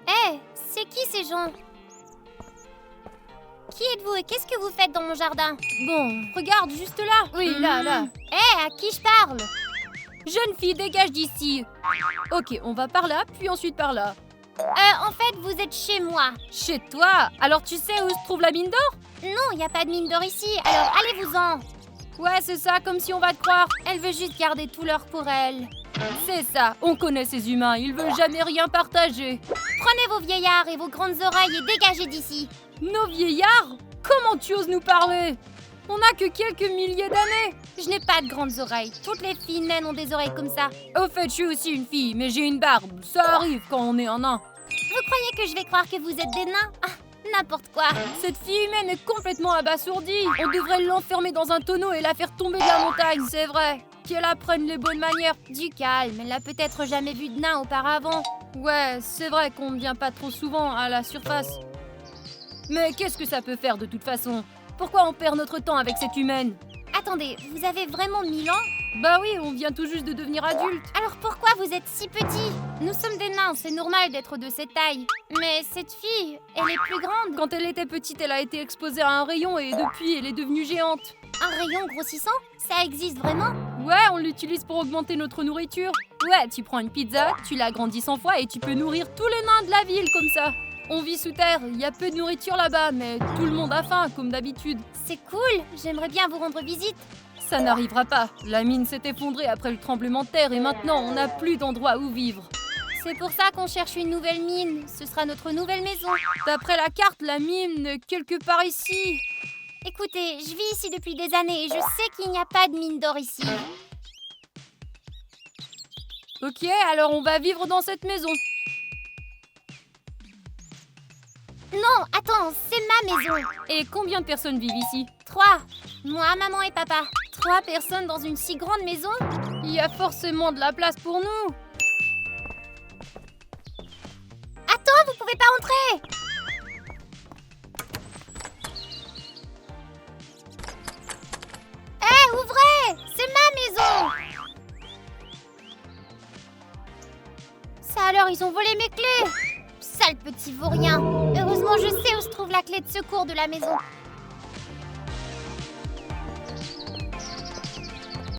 Hé, c'est qui ces gens? Qui êtes-vous et qu'est-ce que vous faites dans mon jardin? Bon, regarde, juste là. Oui, là. Hé, à qui je parle? Jeune fille, dégage d'ici. Ok, on va par là, puis ensuite par là. En fait, vous êtes chez moi. Chez toi? Alors tu sais où se trouve la mine d'or? Non, il n'y a pas de mine d'or ici, alors allez-vous-en. Ouais, c'est ça, comme si on va te croire. Elle veut juste garder tout l'or pour elle. C'est ça, on connaît ces humains, ils veulent jamais rien partager. Prenez vos vieillards et vos grandes oreilles et dégagez d'ici. Nos vieillards? Comment tu oses nous parler? On n'a que quelques milliers d'années. Je n'ai pas de grandes oreilles. Toutes les filles naines ont des oreilles comme ça. Au fait, je suis aussi une fille, mais j'ai une barbe. Ça arrive quand on est un nain. Vous croyez que je vais croire que vous êtes des nains? Ah, n'importe quoi. Cette fille humaine est complètement abasourdie. On devrait l'enfermer dans un tonneau et la faire tomber de la montagne, c'est vrai. Qu'elle apprenne les bonnes manières. Du calme, elle n'a peut-être jamais vu de nain auparavant. Ouais, c'est vrai qu'on ne vient pas trop souvent à la surface. Mais qu'est-ce que ça peut faire de toute façon? Pourquoi on perd notre temps avec cette humaine? Attendez, vous avez vraiment 1000 ans? Bah oui, on vient tout juste de devenir adulte. Alors pourquoi vous êtes si petit? Nous sommes des nains, c'est normal d'être de cette taille. Mais cette fille, elle est plus grande. Quand elle était petite, elle a été exposée à un rayon et depuis, elle est devenue géante. Un rayon grossissant? Ça existe vraiment? Ouais, on l'utilise pour augmenter notre nourriture. Ouais, tu prends une pizza, tu l'agrandis 100 fois et tu peux nourrir tous les nains de la ville comme ça. On vit sous terre, il y a peu de nourriture là-bas, mais tout le monde a faim, comme d'habitude. C'est cool, j'aimerais bien vous rendre visite. Ça n'arrivera pas. La mine s'est effondrée après le tremblement de terre et maintenant, on n'a plus d'endroit où vivre. C'est pour ça qu'on cherche une nouvelle mine. Ce sera notre nouvelle maison. D'après la carte, la mine est quelque part ici. Écoutez, je vis ici depuis des années et je sais qu'il n'y a pas de mine d'or ici. Ok, alors on va vivre dans cette maison. Non, attends, c'est ma maison. Et combien de personnes vivent ici? 3. Moi, maman et papa. 3 personnes dans une si grande maison? Il y a forcément de la place pour nous. Attends, vous pouvez pas entrer. Hé, ouvrez! C'est ma maison. Ça alors, ils ont volé mes clés. Sale petit vaurien. Heureusement, je sais où se trouve la clé de secours de la maison.